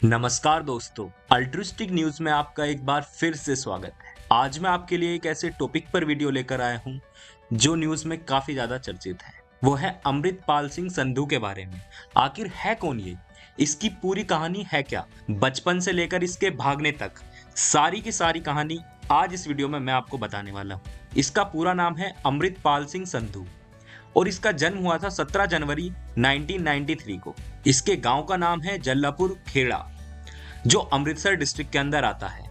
नमस्कार दोस्तों, altruistic news में आपका एक बार फिर से स्वागत है। आज मैं आपके लिए एक ऐसे टॉपिक पर वीडियो लेकर आया हूं जो न्यूज में काफी ज्यादा चर्चित है। वो है अमृतपाल सिंह संधू के बारे में। आखिर है कौन ये, इसकी पूरी कहानी है क्या, बचपन से लेकर इसके भागने तक सारी की सारी कहानी आज इस वीडियो में मैं आपको बताने वाला हूँ। इसका पूरा नाम है अमृतपाल सिंह संधू और इसका जन्म हुआ था 17 जनवरी 1993 को। इसके गांव का नाम है जल्लापुर खेड़ा, जो अमृतसर डिस्ट्रिक्ट के अंदर आता है।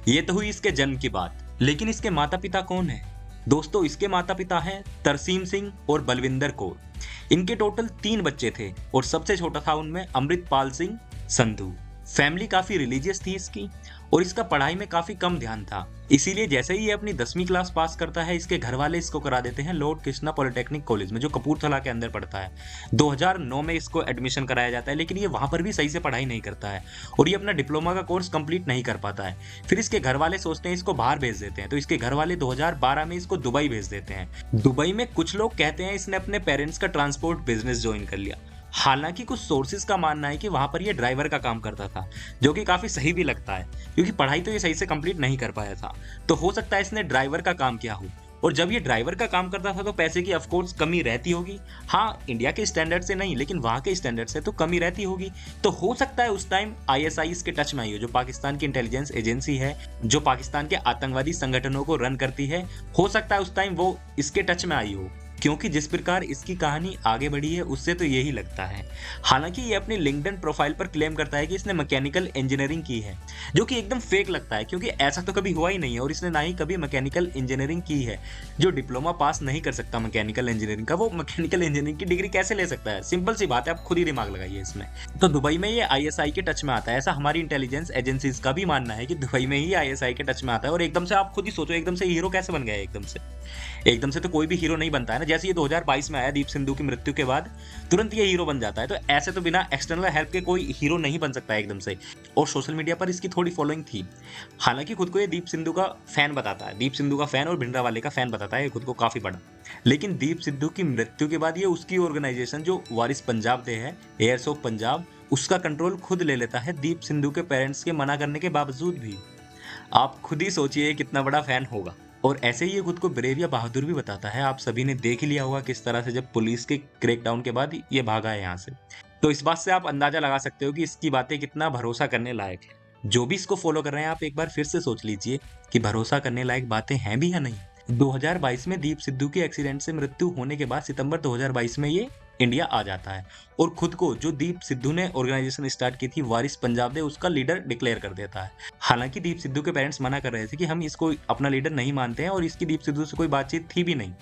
ये तो हुई इसके जन्म की बात, लेकिन इसके माता पिता कौन है दोस्तों? इसके माता पिता हैं तरसीम सिंह और बलविंदर कौर। इनके टोटल 3 बच्चे थे और सबसे छोटा था उनमें अमृतपाल सिंह संधू। फैमिली काफी रिलीजियस थी इसकी और इसका पढ़ाई में काफी कम ध्यान था, इसीलिए जैसे ही ये अपनी 10वीं क्लास पास करता है, इसके घर वाले इसको करा देते हैं लॉर्ड कृष्णा पॉलिटेक्निक कॉलेज में, जो कपूरथला के अंदर पड़ता है। 2009 में इसको एडमिशन कराया जाता है, लेकिन ये वहां पर भी सही से पढ़ाई नहीं करता है और ये अपना डिप्लोमा का कोर्स कंप्लीट नहीं कर पाता है। फिर इसके घर वाले सोचते हैं इसको बाहर भेज देते हैं, तो इसके घर वाले 2012 में इसको दुबई भेज देते हैं। दुबई में कुछ लोग कहते हैं इसने अपने पेरेंट्स का ट्रांसपोर्ट बिजनेस ज्वाइन कर लिया। हालांकि कुछ सोर्सेज का मानना है कि वहां पर ये ड्राइवर का काम करता था, जो कि काफी सही भी लगता है क्योंकि पढ़ाई तो ये सही से कंप्लीट नहीं कर पाया था। तो हो सकता है इसने ड्राइवर का काम किया हो, और जब ये ड्राइवर का काम करता था तो पैसे की ऑफकोर्स कमी रहती होगी। हाँ, इंडिया के स्टैंडर्ड से नहीं, लेकिन वहां के स्टैंडर्ड से तो कमी रहती होगी। तो हो सकता है उस टाइम आईएसआई इसके टच में आई हो, जो पाकिस्तान की इंटेलिजेंस एजेंसी है, जो पाकिस्तान के आतंकवादी संगठनों को रन करती है। हो सकता है उस टाइम वो इसके टच में आई हो, क्योंकि जिस प्रकार इसकी कहानी आगे बढ़ी है उससे तो यही लगता है। हालांकि ये अपनी लिंक्डइन प्रोफाइल पर क्लेम करता है कि इसने मैकेनिकल इंजीनियरिंग की है, जो कि एकदम फेक लगता है क्योंकि ऐसा तो कभी हुआ ही नहीं है और इसने ना ही कभी मैकेनिकल इंजीनियरिंग की है। जो डिप्लोमा पास नहीं कर सकता मैकेनिकल इंजीनियरिंग का, वो मैकेनिकल इंजीनियरिंग की डिग्री कैसे ले सकता है? सिंपल सी बात है, आप खुद ही दिमाग लगाइए इसमें। तो दुबई में ये आईएसआई के टच में आता है, ऐसा हमारी इंटेलिजेंस एजेंसीज का भी मानना है कि दुबई में ही आईएसआई के टच में आता है। और एकदम से आप खुद ही सोचो, एकदम से हीरो कैसे बन गया? एकदम से तो कोई भी हीरो नहीं बनता है ना। जैसे ये 2022 में आया दीप सिंधु की मृत्यु के बाद, तुरंत ये हीरो बन जाता है। तो ऐसे तो बिना एक्सटर्नल हेल्प के कोई हीरो नहीं बन सकता है एकदम से। और सोशल मीडिया पर इसकी थोड़ी फॉलोइंग थी। हालांकि खुद को ये दीप सिंधु का फैन बताता है, दीप सिंधु का फैन और भिंडरावाले का फैन बताता है खुद को काफी बड़ा। लेकिन दीप सिंधु की मृत्यु के बाद ये उसकी ऑर्गेनाइजेशन जो वारिस पंजाब डे है, एयर्स ऑफ पंजाब, उसका कंट्रोल खुद ले लेता है, दीप सिंधु के पेरेंट्स के मना करने के बावजूद भी। आप खुद ही सोचिए कितना बड़ा फैन होगा। और ऐसे ही ये खुद को ब्रेव या बहादुर भी बताता है। आप सभी ने देख ही लिया होगा किस तरह से जब पुलिस के क्रैकडाउन के बाद ये भागा है यहाँ से। तो इस बात से आप अंदाजा लगा सकते हो कि इसकी बातें कितना भरोसा करने लायक है। जो भी इसको फॉलो कर रहे हैं, आप एक बार फिर से सोच लीजिए कि भरोसा करने लायक बातें हैं भी या नहीं। 2022 में दीप सिद्धू की एक्सीडेंट से मृत्यु होने के बाद सितंबर 2022 में ये इंडिया आ जाता है और खुद को, जो दीप सिद्धू ने ऑर्गेनाइजेशन स्टार्ट की थी वारिस पंजाब दे, उसका लीडर डिक्लेयर कर देता है। हालांकि दीप सिद्धू के पेरेंट्स मना कर रहे थे कि हम इसको अपना लीडर नहीं मानते हैं और इसकी दीप सिद्धू से कोई बातचीत थी भी नहीं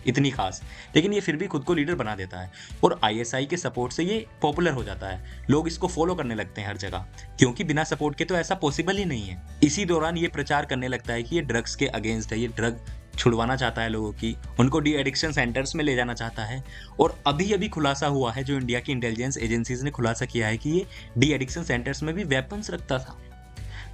इतनी खास, लेकिन ये फिर भी खुद को लीडर बना देता है और आईएसआई के सपोर्ट से ये पॉपुलर हो जाता है। लोग इसको फॉलो करने लगते हैं हर जगह, क्योंकि बिना सपोर्ट के तो ऐसा पॉसिबल ही नहीं है। इसी दौरान ये प्रचार करने लगता है कि ये ड्रग्स के अगेंस्ट है, ये ड्रग छुड़वाना चाहता है लोगों की, उनको डी एडिक्शन सेंटर्स में ले जाना चाहता है। और अभी अभी खुलासा हुआ है, जो इंडिया की इंटेलिजेंस एजेंसीज ने खुलासा किया है कि ये डी एडिक्शन सेंटर्स में भी वेपन्स रखता था,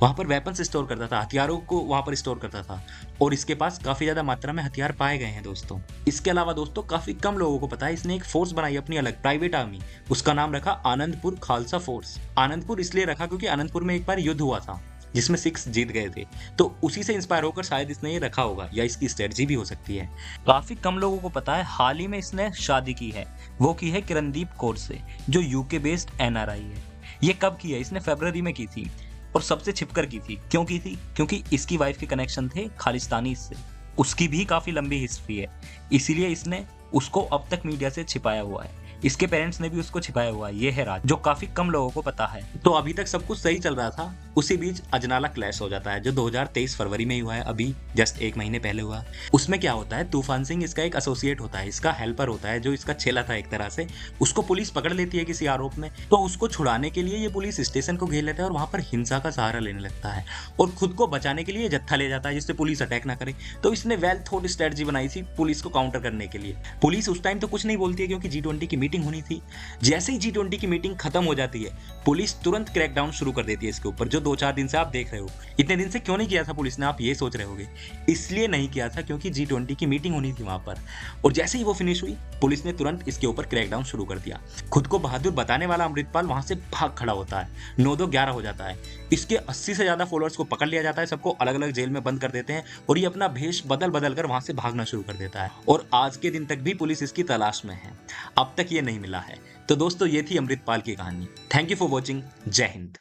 वहां पर वेपन्स स्टोर करता था, हथियारों को वहां पर स्टोर करता था और इसके पास काफी ज्यादा मात्रा में हथियार पाए गए हैं दोस्तों। इसके अलावा दोस्तों काफी कम लोगों को पता है, इसने एक फोर्स बनाई अपनी अलग, प्राइवेट आर्मी। उसका नाम रखा आनंदपुर खालसा फोर्स। आनंदपुर इसलिए रखा क्योंकि आनंदपुर में एक बार युद्ध हुआ था जिसमें सिख्स जीत गए थे, तो उसी से इंस्पायर होकर शायद इसने ये रखा होगा, या इसकी स्ट्रेटजी भी हो सकती है। काफी कम लोगों को पता है, हाल ही में इसने शादी की है, वो की है किरणदीप कौर से, जो यूके बेस्ड एनआरआई है। ये कब की है? इसने फरवरी में की थी और सबसे छिपकर की थी। क्यों की थी? क्योंकि इसकी वाइफ के कनेक्शन थे खालिस्तानी से, उसकी भी काफी लंबी हिस्ट्री है, इसीलिए इसने उसको अब तक मीडिया से छिपाया हुआ है। इसके पेरेंट्स ने भी उसको छिपाया हुआ है। ये है राज, जो काफी कम लोगों को पता है। तो अभी तक सब कुछ सही चल रहा था, उसी बीच अजनाला क्लैश हो जाता है, जो 2023 फरवरी में ही हुआ है, अभी जस्ट 1 महीने पहले हुआ। उसमें क्या होता है, तूफान सिंह इसका एक एसोसिएट होता है, इसका हेल्पर होता है, जो इसका चेला था एक तरह से। उसको पुलिस पकड़ लेती है किसी आरोप में, तो उसको छुड़ाने के लिए ये पुलिस स्टेशन को घेर लेता है और वहां पर हिंसा का सहारा लेने लगता है और खुद को बचाने के लिए जत्था ले जाता है जिससे पुलिस अटैक ना करे। तो इसने वेल थॉट स्ट्रेटजी बनाई थी पुलिस को काउंटर करने के लिए। पुलिस उस टाइम तो कुछ नहीं बोलती है क्योंकि G20 की मीटिंग मीटिंग होनी थी। जैसे ही G20 की मीटिंग खत्म हो जाती है, पुलिस तुरंत क्रैकडाउन शुरू कर देती है इसके ऊपर, जो 2-4 दिन से आप देख रहे हो। इतने दिन से क्यों नहीं किया था पुलिस ने, आप ये सोच रहे होगे। इसलिए नहीं किया था क्योंकि G20 की मीटिंग होनी थी वहाँ पर, और जैसे ही वो फिनिश हुई, पुलिस ने तुरंत इसके ऊपर क्रैकडाउन शुरू कर दिया। खुद को बहादुर बताने वाला अमृतपाल वहाँ से भाग खड़ा होता है। 9-2-11 हो जाता है। इसके 80 से ज़्यादा फॉलोअर्स को पकड़ लिया जाता है, सबको अलग-अलग जेल में बंद कर देते हैं और ये अपना भेष बदल-बदल कर वहाँ से भागना शुरू कर देता है, और आज के दिन तक भी पुलिस इसकी तलाश में है। अब तक ये नहीं मिला है। तो दोस्तों, ये थी अमृतपाल की कहानी। Thank you for watching. जय हिंद।